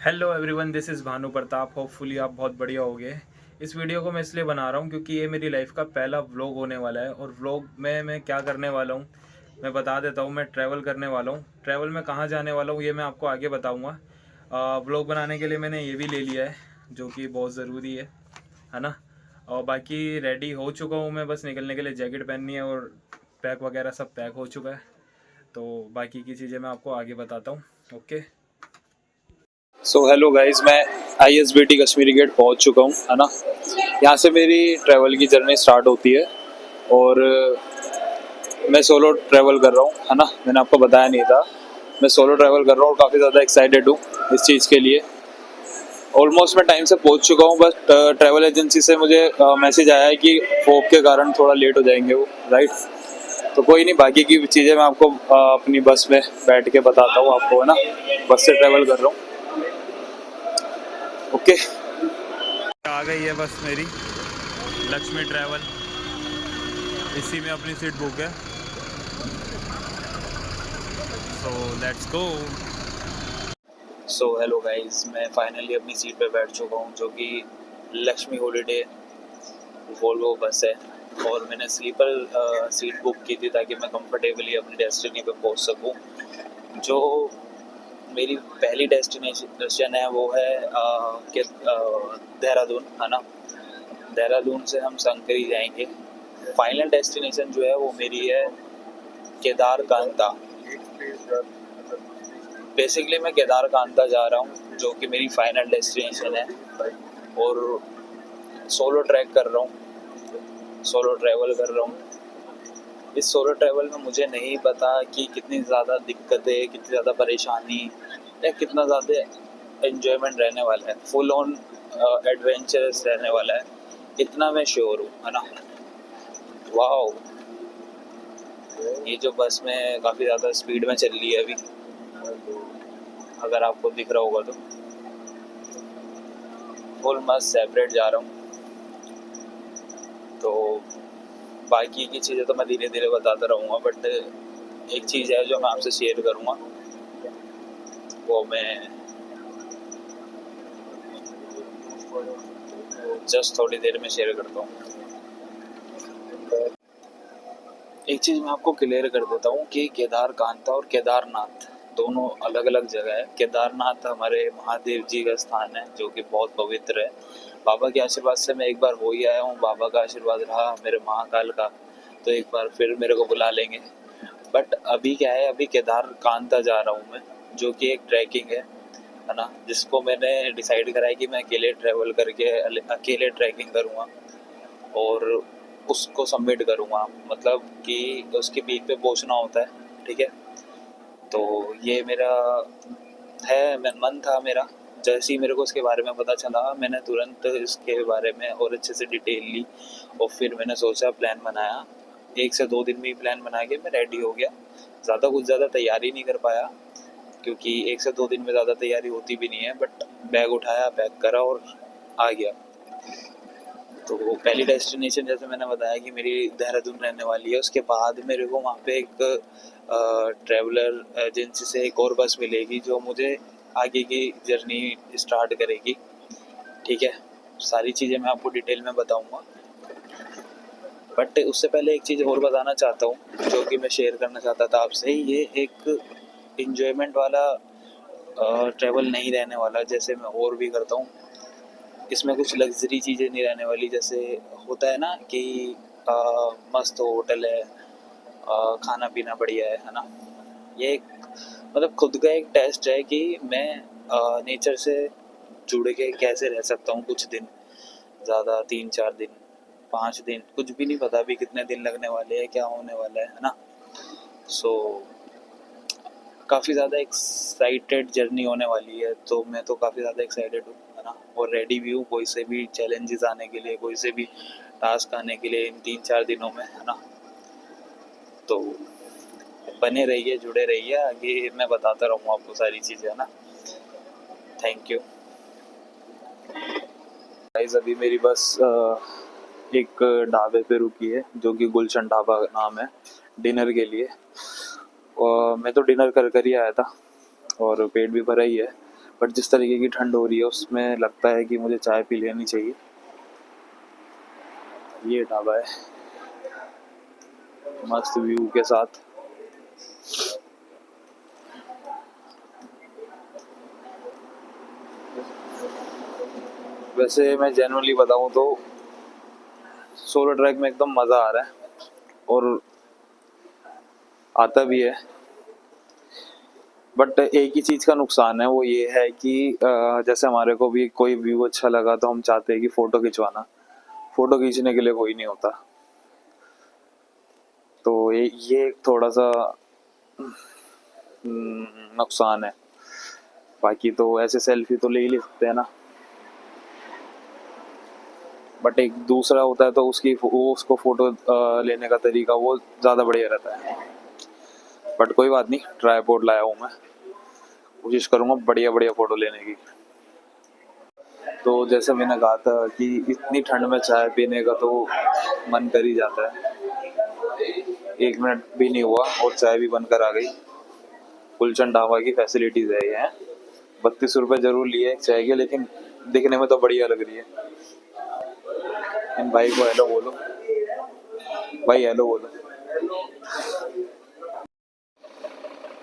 Hello everyone, this is Bhanu Pratap. Hopefully आप बहुत बढ़िया होगे। इस वीडियो को मैं इसलिए बना रहा हूँ क्योंकि ये मेरी लाइफ का पहला व्लॉग होने वाला है। और व्लॉग में मैं क्या करने वाला हूँ मैं बता देता हूँ। मैं ट्रैवल करने वाला हूँ। ट्रैवल में कहाँ जाने वाला हूँ ये मैं आपको आगे बताऊँगा। व्लॉग बनाने के लिए मैंने ये भी ले लिया है जो कि बहुत ज़रूरी है ना। और बाकी रेडी हो चुका हूँ मैं, बस निकलने के लिए जैकेट पहननी है और पैक वगैरह सब पैक हो चुका है। तो बाकी की चीज़ें मैं आपको आगे बताता हूँ। ओके। सो हेलो गाइस, मैं ISBT कश्मीरी गेट पहुंच चुका हूं, है ना। यहाँ से मेरी ट्रैवल की जर्नी स्टार्ट होती है और मैं सोलो ट्रैवल कर रहा हूँ, है ना। मैंने आपको बताया नहीं था, मैं सोलो ट्रैवल कर रहा हूँ और काफ़ी ज़्यादा एक्साइटेड हूँ इस चीज़ के लिए। ऑलमोस्ट मैं टाइम से पहुंच चुका हूँ, बस ट्रैवल एजेंसी से मुझे मैसेज आया है कि फॉग के कारण थोड़ा लेट हो जाएंगे वो, राइट। तो कोई नहीं, बाकी की चीज़ें मैं आपको अपनी बस में बैठ के बताता हूँ आपको, है ना। बस से ट्रैवल कर रहा हूँ। ओके, आ गई है बस मेरी, लक्ष्मी ट्रैवल। इसी में अपनी सीट बुक है। So let's go. So hello guys, मैं फाइनली अपनी सीट पे बैठ चुका हूँ जो कि लक्ष्मी हॉलीडे वोल्वो बस है। और मैंने स्लीपर सीट बुक की थी ताकि मैं कंफर्टेबली अपनी डेस्टिनी पे पहुँच सकूँ। जो मेरी पहली डेस्टिनेशन है वो है देहरादून, है ना। देहरादून से हम संकरी जाएंगे। फाइनल डेस्टिनेशन जो है वो मेरी है केदारकांता। बेसिकली मैं केदारकांता जा रहा हूँ जो कि मेरी फाइनल डेस्टिनेशन है। और सोलो ट्रैक कर रहा हूँ, सोलो ट्रैवल कर रहा हूँ। इस सोलो ट्रैवल में मुझे नहीं पता कि कितनी ज़्यादा दिक्कतें, कितनी ज़्यादा परेशानी या कितना ज़्यादा एन्जॉयमेंट रहने वाला है। फुल ऑन एडवेंचरस रहने वाला है, इतना मैं श्योर हूँ, है ना। वाह, ये जो बस में काफ़ी ज़्यादा स्पीड में चल रही है अभी, अगर आपको दिख रहा होगा तो। फुल मस्त सेपरेट जा रहा हूँ। तो बाकी की चीज़ें तो मैं धीरे धीरे बताता रहूँगा, बट एक चीज़ है जो मैं आपसे शेयर करूँगा, वो मैं जस्ट थोड़ी देर में शेयर करता हूँ। एक चीज़ मैं आपको क्लियर कर देता हूँ कि केदारकांता और केदारनाथ दोनों अलग अलग जगह है। केदारनाथ हमारे महादेव जी का स्थान है जो कि बहुत पवित्र है। बाबा के आशीर्वाद से मैं एक बार हो ही आया हूँ, बाबा का आशीर्वाद रहा मेरे महाकाल का, तो एक बार फिर मेरे को बुला लेंगे। बट अभी क्या है, अभी केदारकांता जा रहा हूँ मैं, जो कि एक ट्रैकिंग है ना, जिसको मैंने डिसाइड करा है कि मैं अकेले ट्रैवल करके अकेले ट्रैकिंग करूँगा और उसको सबमिट करूँगा। मतलब कि उसके पीक पे पहुँचना होता है, ठीक है। तो ये मेरा है, मन था मेरा। जैसे ही मेरे को इसके बारे में पता चला, मैंने तुरंत इसके बारे में और अच्छे से डिटेल ली और फिर मैंने सोचा, प्लान बनाया। 1 से 2 दिन में ही प्लान बना के मैं रेडी हो गया। कुछ ज़्यादा तैयारी नहीं कर पाया क्योंकि 1 से 2 दिन में ज़्यादा तैयारी होती भी नहीं है, बट बैग उठाया, पैक करा और आ गया। तो पहली डेस्टिनेशन जैसे मैंने बताया कि मेरी देहरादून रहने वाली है। उसके बाद मेरे को वहाँ पे एक ट्रैवलर एजेंसी से एक और बस मिलेगी जो मुझे आगे की जर्नी स्टार्ट करेगी, ठीक है। सारी चीज़ें मैं आपको डिटेल में बताऊँगा, बट उससे पहले एक चीज़ और बताना चाहता हूँ जो कि मैं शेयर करना चाहता था आपसे। ये एक इंजॉयमेंट वाला ट्रैवल नहीं रहने वाला जैसे मैं और भी करता हूँ। इसमें कुछ लग्जरी चीज़ें नहीं रहने वाली, जैसे होता है ना कि मस्त होटल है, खाना पीना बढ़िया है ना। ये एक मतलब खुद का एक टेस्ट है कि मैं नेचर से जुड़ के कैसे रह सकता हूँ कुछ दिन, ज़्यादा 3-4 दिन, 5 दिन, कुछ भी नहीं पता अभी कितने दिन लगने वाले हैं, क्या होने वाला है ना। सो काफ़ी ज़्यादा एक्साइटेड जर्नी होने वाली है, तो मैं तो काफ़ी ज़्यादा एक्साइटेड हूँ, है ना। और रेडी भी हूँ कोई से भी चैलेंजेस आने के लिए, कोई से भी टास्क आने के लिए इन 3-4 दिनों में, है ना। तो बने रहिए, जुड़े रहिए, आगे मैं बताता रहूँगा आपको सारी चीज़ें, है ना। Thank you guys. अभी मेरी बस एक ढाबे पे रुकी है जो कि गुलशन ढाबा नाम है, डिनर के लिए। और मैं तो डिनर कर कर ही आया था और पेट भी भरा ही है। बट जिस तरीके की ठंड हो रही है उसमें लगता है कि मुझे चाय पी लेनी चाहिए। ये ढाबा है मस्त व्यू के साथ। वैसे मैं जेन्युइनली बताऊं तो सोलो ट्रैक में एकदम मज़ा आ रहा है और आता भी है। बट एक ही चीज़ का नुकसान है, वो ये है कि जैसे हमारे को भी कोई व्यू अच्छा लगा तो हम चाहते हैं कि फ़ोटो खिंचवाना, फ़ोटो खींचने के लिए कोई नहीं होता। तो ये एक थोड़ा सा नुकसान है। बाकी तो ऐसे सेल्फी तो ले ही ले सकते हैं ना। बट एक दूसरा होता है तो उसको फ़ोटो लेने का तरीका वो ज़्यादा बढ़िया रहता है। बट कोई बात नहीं, ट्राइपॉड लाया हूँ मैं, कोशिश करूँगा बढ़िया बढ़िया फ़ोटो लेने की। तो जैसे मैंने कहा था कि इतनी ठंड में चाय पीने का तो मन कर ही जाता है। 1 मिनट भी नहीं हुआ और चाय भी बनकर आ गई। गुलशन ढाबा की फैसिलिटीज़ है ये हैं। 32 रुपये ज़रूर लिए एक चाय के, लेकिन दिखने में तो बढ़िया लग रही है। इन भाई को हेलो बोलो, भाई हेलो बोलो।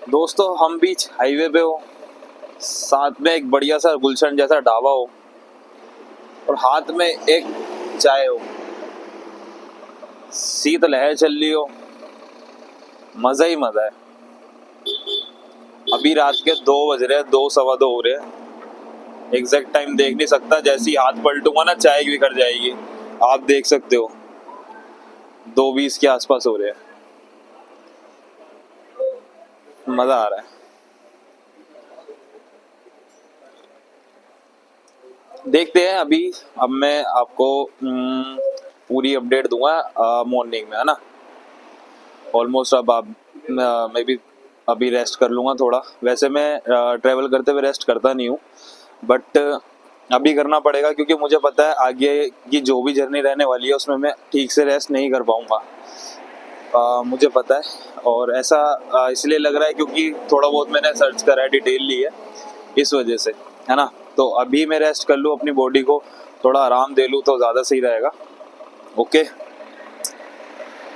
दोस्तों हम बीच हाईवे पे हो, साथ में एक बढ़िया सा गुलशन जैसा ढाबा हो और हाथ में एक चाय हो, शीत लहर चल रही हो, मजा ही मजा है। अभी रात के 2 बज रहे हैं, 2 सवा 2 हो रहे हैं। एग्जैक्ट टाइम देख नहीं सकता, जैसे ही हाथ पलटूंगा ना चाय बिखर जाएगी। आप देख सकते हो 2:20 के आसपास हो रहे हैं। मजा आ रहा है। देखते हैं अभी। अब मैं आपको पूरी अपडेट दूंगा मॉर्निंग में, है ना। ऑलमोस्ट अब आप मैं भी अभी रेस्ट कर लूँगा थोड़ा। वैसे मैं ट्रैवल करते हुए रेस्ट करता नहीं हूँ, बट अभी करना पड़ेगा क्योंकि मुझे पता है आगे की जो भी जर्नी रहने वाली है उसमें मैं ठीक से रेस्ट नहीं कर पाऊँगा। मुझे पता है, और ऐसा इसलिए लग रहा है क्योंकि थोड़ा बहुत मैंने सर्च करा है, डिटेल ली है, इस वजह से, है ना। तो अभी मैं रेस्ट कर लूँ, अपनी बॉडी को थोड़ा आराम दे लूँ तो ज़्यादा सही रहेगा। Okay,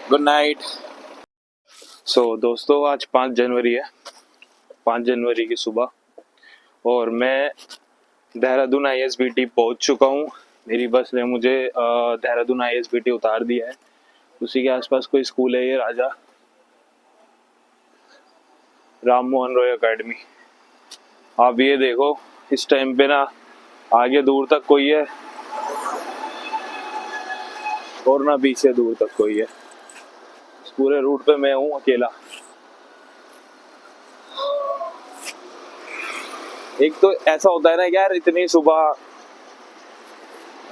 good night. दोस्तों आज 5 जनवरी है, 5 जनवरी की सुबह, और मैं देहरादून ISBT पहुंच चुका हूं। मेरी बस ने मुझे देहरादून ISBT उतार दिया है। उसी के आसपास कोई स्कूल है, ये राजा राम मोहन रॉय अकेडमी। आप ये देखो, इस टाइम पे ना आगे दूर तक कोई है और ना पीछे दूर तक कोई है। इस पूरे रूट पे मैं हूँ अकेला। एक तो ऐसा होता है ना यार, इतनी सुबह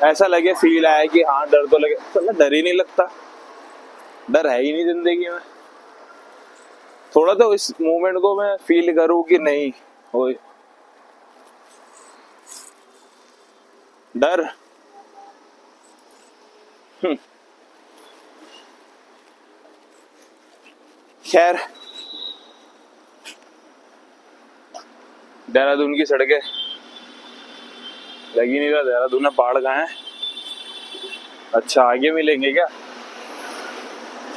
ऐसा लगे, फील आया कि हाँ डर तो लगे, तो डर ही नहीं लगता। डर है ही नहीं जिंदगी में। थोड़ा तो इस मोमेंट को मैं फील करूँ कि नहीं ओए डर। खैर, देहरादून की सड़कें लगी नहीं रहा, देहरादून में पहाड़ कहाँ है। अच्छा आगे मिलेंगे क्या,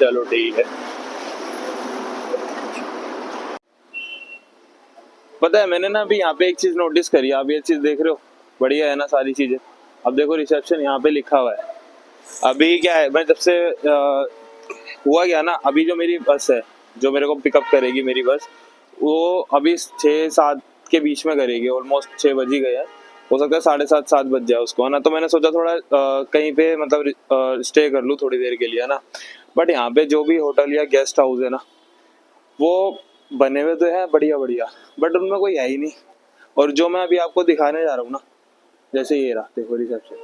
चलो ठीक है। पता है मैंने ना अभी यहाँ पे एक चीज नोटिस करी, आप ये चीज देख रहे हो, बढ़िया है ना सारी चीजें। अब देखो रिसेप्शन यहाँ पे लिखा हुआ है। अभी क्या है, मैं जब से हुआ क्या ना, अभी जो मेरी बस है जो मेरे को पिकअप करेगी, मेरी बस वो अभी 6-7 के बीच में करेगी। ऑलमोस्ट 6 बज ही गए हैं, हो सकता है 7:30 7 बज जाए उसको, है ना। तो मैंने सोचा थोड़ा कहीं पे मतलब स्टे कर लूँ थोड़ी देर के लिए, है ना। बट यहाँ पे जो भी होटल या गेस्ट हाउस है ना, वो बने हुए तो है बढ़िया बढ़िया, बट उनमें कोई है ही नहीं। और जो मैं अभी आपको दिखाने जा रहा हूँ ना, जैसे ये रहा देखो रिसेप्शन।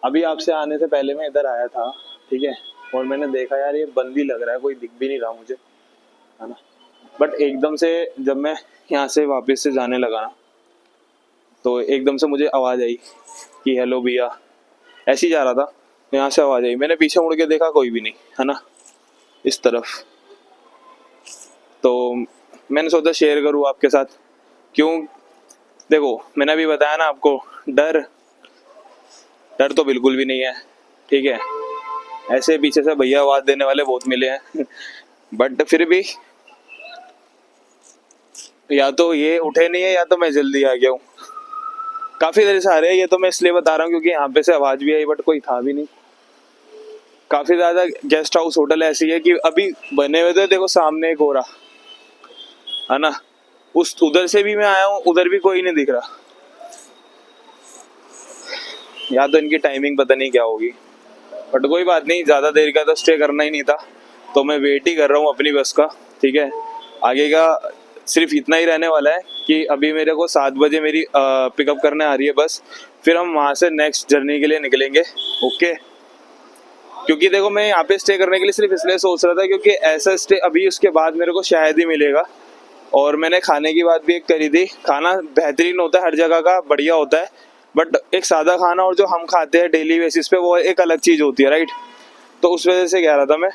अभी आपसे आने से पहले मैं इधर आया था, ठीक है, और मैंने देखा यार ये बंद ही लग रहा है, कोई दिख भी नहीं रहा मुझे, है ना। बट एकदम से जब मैं यहाँ से वापस से जाने लगा ना, तो एकदम से मुझे आवाज़ आई कि हेलो भैया। ऐसे ही जा रहा था तो यहाँ से आवाज़ आई, मैंने पीछे मुड़ के देखा कोई भी नहीं, है ना, इस तरफ। तो मैंने सोचा शेयर करूँ आपके साथ। क्यों देखो मैंने अभी बताया ना आपको, डर डर तो बिल्कुल भी नहीं है, ठीक है। ऐसे पीछे से भैया आवाज देने वाले बहुत मिले हैं बट फिर भी या तो ये उठे नहीं है या तो मैं जल्दी आ गया हूँ। काफी देर से आ रहे हैं, ये तो मैं इसलिए बता रहा हूँ क्योंकि यहाँ पे से आवाज भी आई बट कोई था भी नहीं। काफी ज्यादा गेस्ट हाउस होटल ऐसी है कि अभी बने हुए थे, देखो सामने एक हो रहा है ना, उस उधर से भी मैं आया हूँ, उधर भी कोई नहीं दिख रहा। या तो इनकी टाइमिंग पता नहीं क्या होगी, बट कोई बात नहीं, ज्यादा देर का तो स्टे करना ही नहीं था, तो मैं वेट ही कर रहा हूँ अपनी बस का, ठीक है। आगे का सिर्फ इतना ही रहने वाला है कि अभी मेरे को 7 बजे मेरी पिकअप करने आ रही है बस, फिर हम वहाँ से नेक्स्ट जर्नी के लिए निकलेंगे। ओके, क्योंकि देखो मैं यहाँ पे स्टे करने के लिए सिर्फ इसलिए सोच रहा था क्योंकि ऐसा स्टे अभी उसके बाद मेरे को शायद ही मिलेगा। और मैंने खाने की बात भी एक करी थी, खाना बेहतरीन होता है, हर जगह का बढ़िया होता है, बट एक सादा खाना और जो हम खाते हैं डेली बेसिस पे वो एक अलग चीज़ होती है, राइट। तो उस वजह से कह रहा था मैं,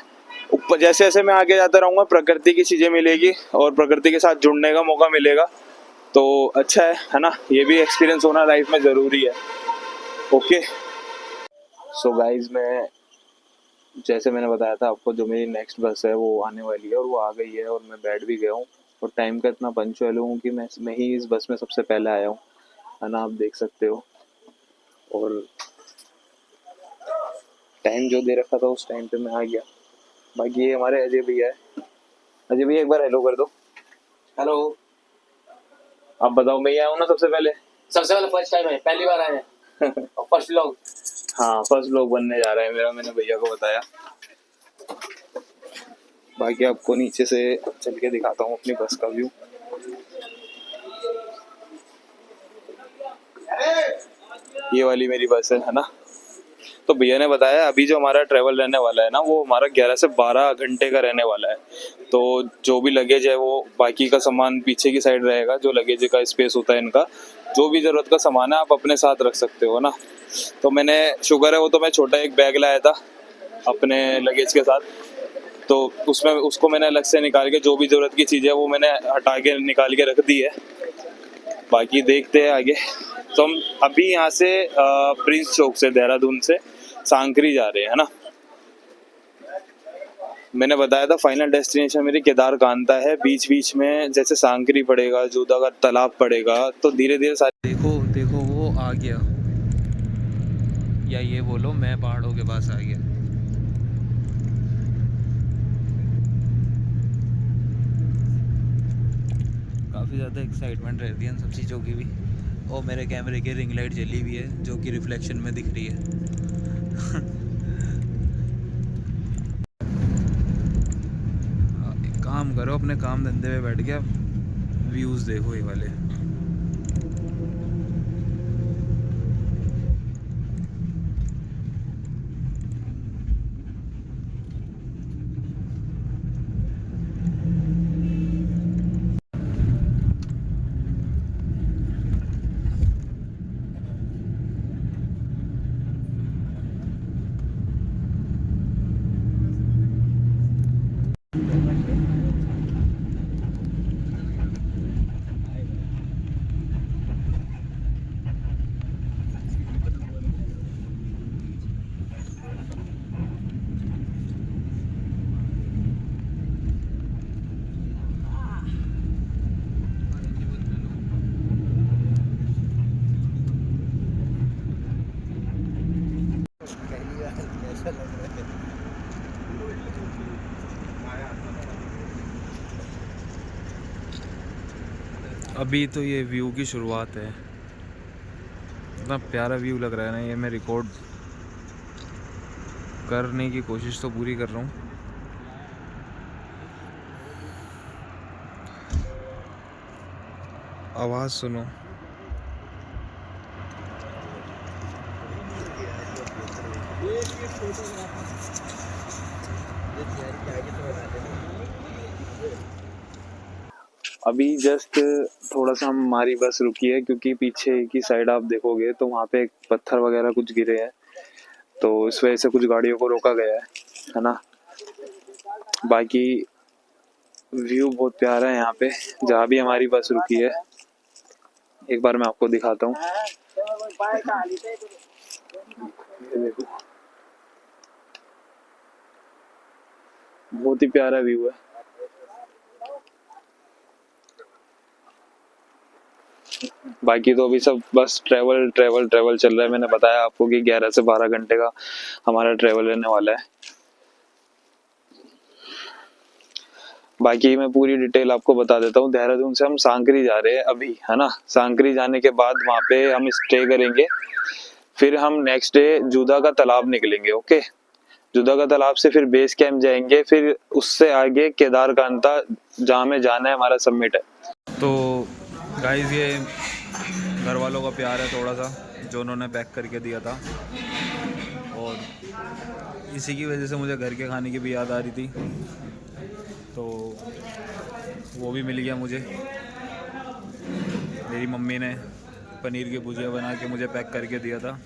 ऊपर जैसे जैसे मैं आगे जाता रहूँगा प्रकृति की चीज़ें मिलेगी और प्रकृति के साथ जुड़ने का मौका मिलेगा, तो अच्छा है ना। ये भी एक्सपीरियंस होना लाइफ में ज़रूरी है। ओके सो गाइज, मैं जैसे मैंने बताया था आपको, जो मेरी नेक्स्ट बस है वो आने वाली है और वो आ गई है और मैं बैठ भी गया हूँ। और टाइम का इतना पंचुअल हूँ कि मैं ही इस बस में सबसे पहले आया हूँ, है ना, आप देख सकते हो। और टाइम जो दे रखा था उस टाइम पे मैं आ गया। बाकी ये हमारे अजय भैया है। अजय भैया एक बार हेलो कर दो। हेलो। आप बताओ, मैं ही आया हूँ ना सबसे पहले? सबसे पहले फर्स्ट टाइम है, पहली बार आए हैं और फर्स्ट व्लॉग। हाँ, फर्स्ट व्लॉग बनने जा रहा है मेरा, मैंने भैया को बताया। बाकी आपको नीचे से चल के दिखाता हूँ अपनी बस का व्यू। ये वाली मेरी बस है ना। तो भैया ने बताया अभी जो हमारा ट्रैवल रहने वाला है ना, वो हमारा 11 से 12 घंटे का रहने वाला है। तो जो भी लगेज है वो, बाकी का सामान पीछे की साइड रहेगा, जो लगेज का स्पेस होता है इनका, जो भी ज़रूरत का सामान है आप अपने साथ रख सकते हो ना। तो मैंने, शुगर है वो, तो मैं छोटा एक बैग लाया था अपने लगेज के साथ, तो उसमें उसको मैंने अलग से निकाल के जो भी ज़रूरत की चीज़ है वो मैंने हटा के निकाल के रख दी है। बाकी देखते हैं आगे। तो हम अभी यहाँ से प्रिंस चौक से, देहरादून से सांकरी जा रहे हैं ना। मैंने बताया था फाइनल डेस्टिनेशन मेरी केदारकांता है। बीच बीच में जैसे सांकरी पड़ेगा, जोधा का तालाब पड़ेगा, तो धीरे धीरे सारे, देखो देखो वो आ गया, या ये बोलो मैं पहाड़ों के पास आ गया। काफ़ी ज़्यादा एक्साइटमेंट रहती है इन सब चीज़ों की भी। और मेरे कैमरे की रिंग लाइट जली हुई है जो कि रिफ्लेक्शन में दिख रही है काम करो, अपने काम धंधे में बैठ के व्यूज़ देखो ये वाले। अभी तो ये व्यू की शुरुआत है। इतना प्यारा व्यू लग रहा है ना, ये मैं रिकॉर्ड करने की कोशिश तो पूरी कर रहा हूँ। आवाज़ सुनो। अभी जस्ट थोड़ा सा हमारी बस रुकी है क्योंकि पीछे की साइड आप देखोगे तो वहाँ पे पत्थर वगैरह कुछ गिरे हैं, तो इस वजह से कुछ गाड़ियों को रोका गया है ना। बाकी व्यू बहुत प्यारा है यहाँ पे, जहाँ भी हमारी बस रुकी है। एक बार मैं आपको दिखाता हूँ, ये देखो बहुत ही प्यारा व्यू है। बाकी तो अभी सब बस ट्रेवल ट्रेवल ट्रेवल चल रहा है। मैंने बताया आपको कि 11 से 12 घंटे का हमारा ट्रेवल रहने वाला है। बाकी मैं पूरी डिटेल आपको बता देता हूँ। देहरादून से हम सांकरी जा रहे हैं अभी, है ना। सांकरी जाने के बाद वहाँ पे हम स्टे करेंगे, फिर हम नेक्स्ट डे जुदा का तालाब निकलेंगे। ओके, जुदा का तालाब से फिर बेस कैंप जाएंगे, फिर उससे आगे केदारकांता जहाँ में जाना है, हमारा सबमिट है। तो गाइस ये घर वालों का प्यार है थोड़ा सा, जो उन्होंने पैक करके दिया था, और इसी की वजह से मुझे घर के खाने की भी याद आ रही थी, तो वो भी मिल गया मुझे। मेरी मम्मी ने पनीर की भुजिया बना के मुझे पैक करके दिया था।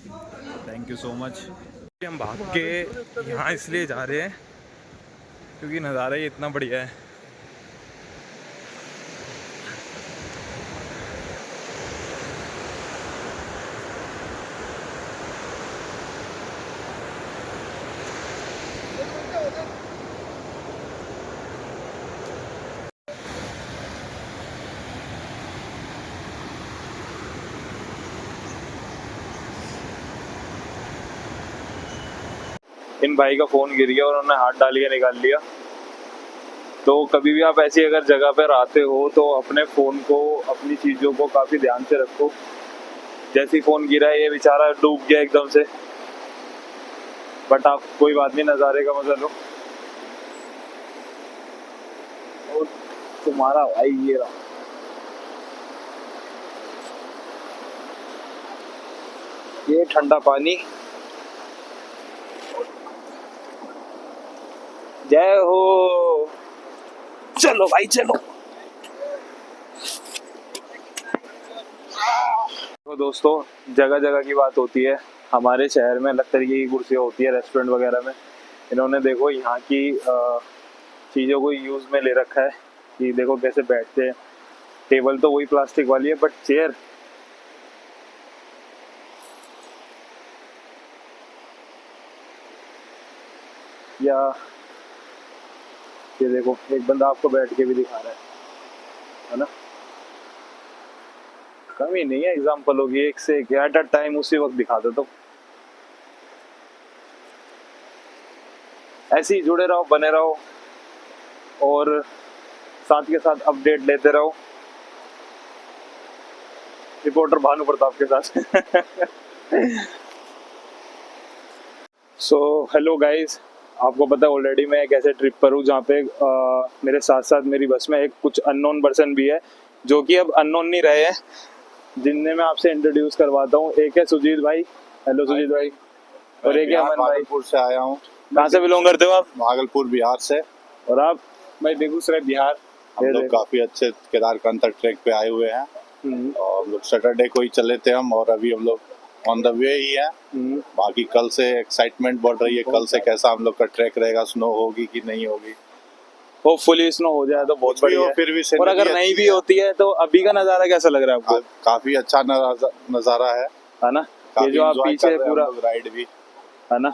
Thank you so much. हम भाग के यहाँ इसलिए जा रहे हैं क्योंकि नज़ारा ही इतना बढ़िया है। इन भाई का फोन गिर गया और उन्होंने हाथ डाल के निकाल लिया। तो कभी भी आप ऐसी अगर जगह पर आते हो तो अपने फोन को, अपनी चीजों को काफी ध्यान से रखो। जैसे ही फोन गिरा है, ये बेचारा डूब गया एकदम से, बट आप कोई बात नहीं, नजारे का मजा लो। और तुम्हारा भाई ये रहा, ये ठंडा पानी। जय हो, चलो भाई चलो। तो दोस्तों, जगह जगह की बात होती है। हमारे शहर में अलग तरीके की कुर्सियाँ होती है रेस्टोरेंट वगैरह में। इन्होंने देखो यहाँ की चीज़ों को यूज़ में ले रखा है कि देखो कैसे बैठते हैं। टेबल तो वही प्लास्टिक वाली है, बट चेयर या ये देखो, एक बंदा आपको बैठ के भी दिखा रहा है ना। कमी नहीं है एग्जाम्पल होगी, एक से एक एट अ टाइम उसी वक्त दिखा दो। तो ऐसे ही जुड़े रहो, बने रहो, और साथ के साथ अपडेट लेते रहो। रिपोर्टर भानु प्रताप के साथ। सो हेलो गाइस, आपको पता है ऑलरेडी मैं एक ऐसे ट्रिप पर हूँ जहाँ पे मेरे साथ साथ मेरी बस में एक कुछ अननोन पर्सन भी है, जो कि अब अननोन नहीं रहे हैं, जिनने मैं आपसे इंट्रोड्यूस करवाता हूँ। एक है सुजीत भाई। हेलो सुजीत भाई। और एक है अमन भाई। भागलपुर से आया हूँ। कहाँ से बिलोंग करते हो आप? भागलपुर बिहार से। और आप? मैं बेगूसराय बिहार। हम लोग काफी अच्छे केदारकांता ट्रैक पे आए हुए हैं, और हम लोग सैटरडे को ही चले थे हम, और अभी हम लोग ऑन द वे ही है। बाकी कल से एक्साइटमेंट बढ़ रही है, कल से कैसा हम लोग का ट्रैक रहेगा, स्नो होगी कि नहीं होगी। होपफुली स्नो हो जाए तो बहुत बढ़िया है। फिर भी और अगर नहीं भी होती है तो अभी का नजारा कैसा लग रहा है आपको? काफी अच्छा नजारा है ना। ये जो आप पीछे पूरा राइड भी है ना।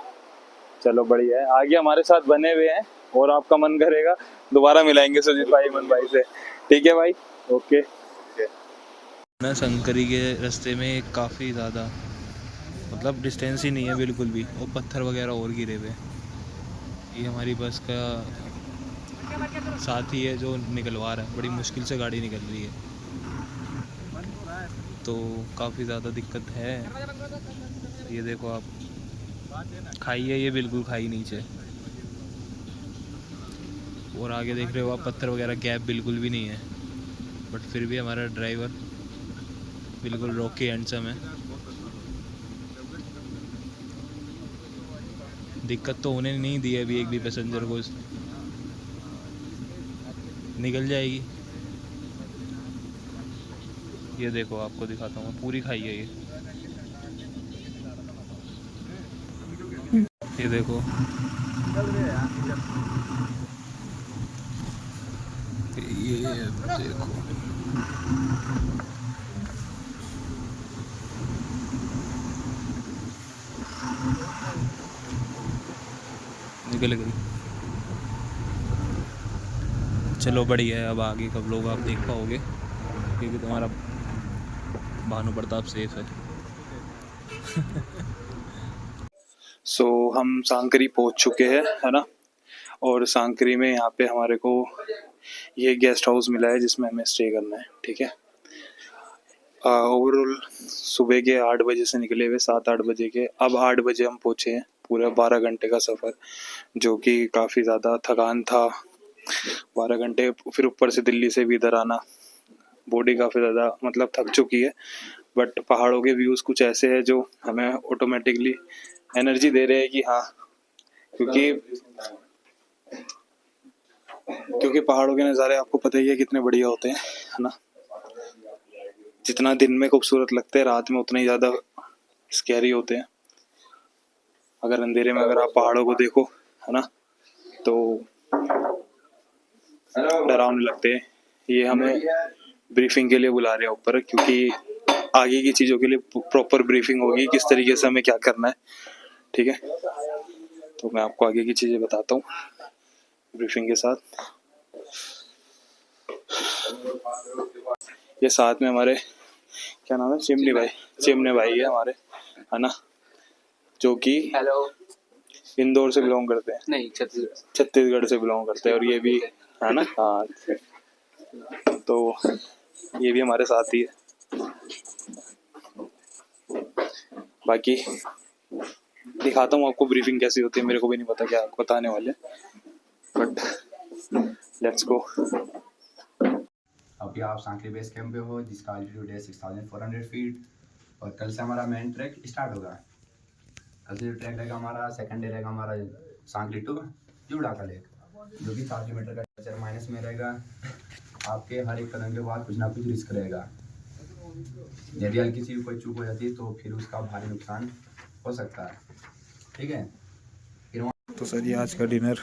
चलो बढ़िया है, आगे हमारे साथ बने हुए हैं, और आपका मन करेगा दोबारा मिलाएंगे सुजीत भाई, अमन भाई से। ठीक है भाई, ओके। ना संकरी के रास्ते में काफ़ी ज़्यादा, मतलब डिस्टेंस ही नहीं है बिल्कुल भी, और पत्थर वगैरह और गिरे हुए। ये हमारी बस का साथी है जो निकलवा रहा है, बड़ी मुश्किल से गाड़ी निकल रही है, तो काफ़ी ज़्यादा दिक्कत है। ये देखो आप, खाई है ये, बिल्कुल खाई नीचे, और आगे देख रहे हो आप पत्थर वगैरह, गैप बिल्कुल भी नहीं है, बट फिर भी हमारा ड्राइवर बिल्कुल रॉकी हैंडसम है। दिक्कत तो होने नहीं दी है अभी एक भी पैसेंजर को, निकल जाएगी। ये देखो आपको दिखाता हूँ, पूरी खाई है ये देखो, ये देखो, के लग रही। चलो बढ़िया है, अब आगे कब लोग आप देख पाओगे क्योंकि तुम्हारा भानु प्रताप सेफ है। सो हम सांकरी पहुंच चुके हैं, है ना। और सांकरी में यहाँ पे हमारे को ये गेस्ट हाउस मिला है जिसमें हमें स्टे करना है, ठीक है। ओवरऑल सुबह के 8 बजे से निकले हुए 7-8 बजे के, अब 8 बजे हम पहुँचे हैं। पूरा 12 घंटे का सफ़र, जो कि काफ़ी ज़्यादा थकान था। 12 घंटे फिर ऊपर से दिल्ली से भी इधर आना, बॉडी काफ़ी ज़्यादा मतलब थक चुकी है। बट पहाड़ों के व्यूज़ कुछ ऐसे हैं जो हमें ऑटोमेटिकली एनर्जी दे रहे हैं कि हाँ, क्योंकि पहाड़ों के नज़ारे आपको पता ही है कितने बढ़िया होते हैं, है ना। जितना दिन में खूबसूरत लगते हैं, रात में उतने ही ज़्यादा स्कैरी होते हैं। अगर अंधेरे में अगर आप पहाड़ों को देखो, है ना, तो डरावने लगते हैं। ये हमें ब्रीफिंग के लिए बुला रहे हैं ऊपर, क्योंकि आगे की चीज़ों के लिए प्रॉपर ब्रीफिंग होगी, किस तरीके से हमें क्या करना है, ठीक है। तो मैं आपको आगे की चीज़ें बताता हूँ ब्रीफिंग के साथ। ये साथ में हमारे क्या नाम है, चिमनी भाई है हमारे, है ना, जो कि हेलो। इंदौर से बिलोंग करते हैं। नहीं, छत्तीसगढ़ से बिलोंग करते हैं। और ये भी है ना, हाँ, तो ये भी हमारे साथ ही है। बाकी दिखाता हूँ आपको ब्रीफिंग कैसी होती है, मेरे को भी नहीं पता क्या आपको बताने वाले, बट लेट्स गो। अभी आप सांकरी बेस कैंप पे हो, जिसका अल्टीट्यूड है 6400 फीट। और कल से हमारा मेन ट्रैक स्टार्ट होगा। कल से जो ट्रैक रहेगा हमारा, सेकंड डे रहेगा हमारा सांकरी टू जूड़ा का लेक, जो कि 4 किलोमीटर का टेम्परेचर माइनस में रहेगा। आपके हर एक कदम के बाद कुछ ना कुछ रिस्क रहेगा। यदि हल्की सी कोई चूक हो जाती है तो फिर उसका भारी नुकसान हो सकता है, ठीक है। तो सर ये आज का डिनर।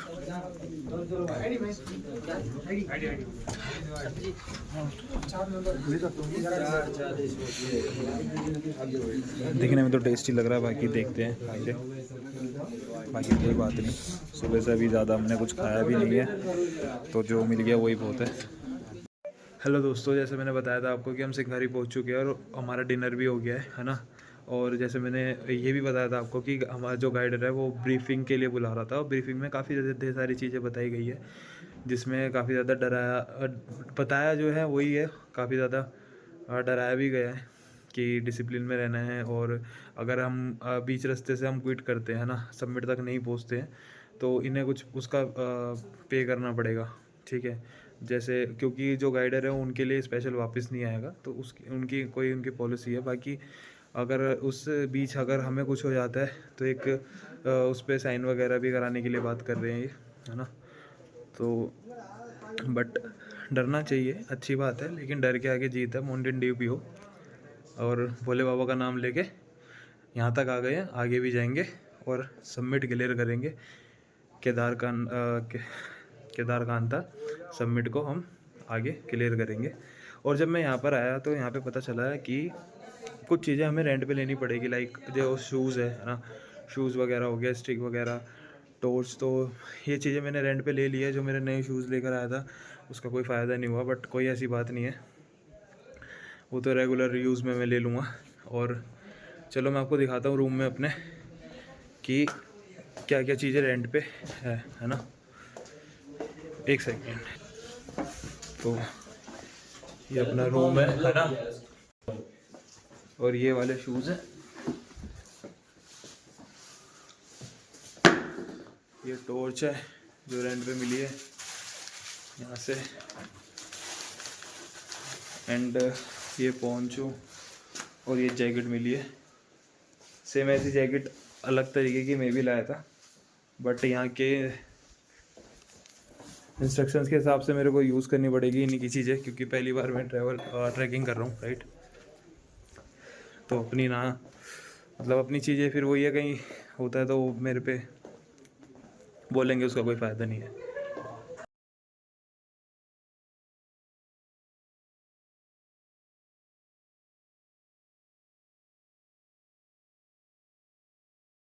दिखने में तो टेस्टी लग रहा है, बाकी देखते हैं आगे। बाकी कोई बात नहीं, सुबह से अभी ज़्यादा हमने कुछ खाया भी नहीं है, तो जो मिल गया वही बहुत है। हेलो दोस्तों, जैसे मैंने बताया था आपको कि हम सिंघारी पहुंच चुके हैं और हमारा डिनर भी हो गया है ना। और जैसे मैंने ये भी बताया था आपको कि हमारा जो गाइडर है वो ब्रीफिंग के लिए बुला रहा था, और ब्रीफिंग में काफ़ी ढेर सारी चीज़ें बताई गई है, जिसमें काफ़ी ज़्यादा बताया जो है वही है, काफ़ी ज़्यादा डराया भी गया है कि डिसिप्लिन में रहना है। और अगर हम बीच रास्ते से हम क्विट करते हैं ना, सबमिट तक नहीं पहुंचते हैं, तो इन्हें कुछ उसका पे करना पड़ेगा, ठीक है। जैसे क्योंकि जो गाइडर है उनके लिए स्पेशल वापस नहीं आएगा, तो उनकी पॉलिसी है। बाकी अगर उस बीच अगर हमें कुछ हो जाता है तो एक उस पर साइन वगैरह भी कराने के लिए बात कर रहे हैं ये, है ना। तो बट डरना चाहिए, अच्छी बात है, लेकिन डर के आगे जीत है। माउंटेन ड्यू पियो और भोले बाबा का नाम लेके यहाँ तक आ गए हैं, आगे भी जाएंगे और सबमिट क्लियर करेंगे। केदारकांता सबमिट को हम आगे क्लियर करेंगे। और जब मैं यहाँ पर आया तो यहाँ पे पता चला है कि कुछ चीज़ें हमें रेंट पे लेनी पड़ेगी, लाइक जो शूज़ है ना, शूज़ वगैरह हो गया, स्टिक वगैरह, टॉर्च। तो ये चीज़ें मैंने रेंट पे ले ली है। जो मेरे नए शूज़ लेकर आया था उसका कोई फ़ायदा नहीं हुआ, बट कोई ऐसी बात नहीं है, वो तो रेगुलर यूज़ में मैं ले लूँगा। और चलो मैं आपको दिखाता हूँ रूम में अपने कि क्या क्या चीज़ें रेंट पे है ना। एक सेकेंड। तो ये अपना रूम है ना, और ये वाले शूज़ हैं, ये टॉर्च है जो रेंट पे मिली है यहाँ से, एंड ये पोंचो और ये जैकेट मिली है। सेम ऐसी जैकेट अलग तरीके की मैं भी लाया था, बट यहाँ के इंस्ट्रक्शंस के हिसाब से मेरे को यूज़ करनी पड़ेगी इन्हीं की चीज़ें, क्योंकि पहली बार मैं ट्रैकिंग कर रहा हूँ, राइट। तो अपनी ना मतलब अपनी चीज़ें फिर वही है, कहीं होता है तो मेरे पे बोलेंगे, उसका कोई फ़ायदा नहीं है।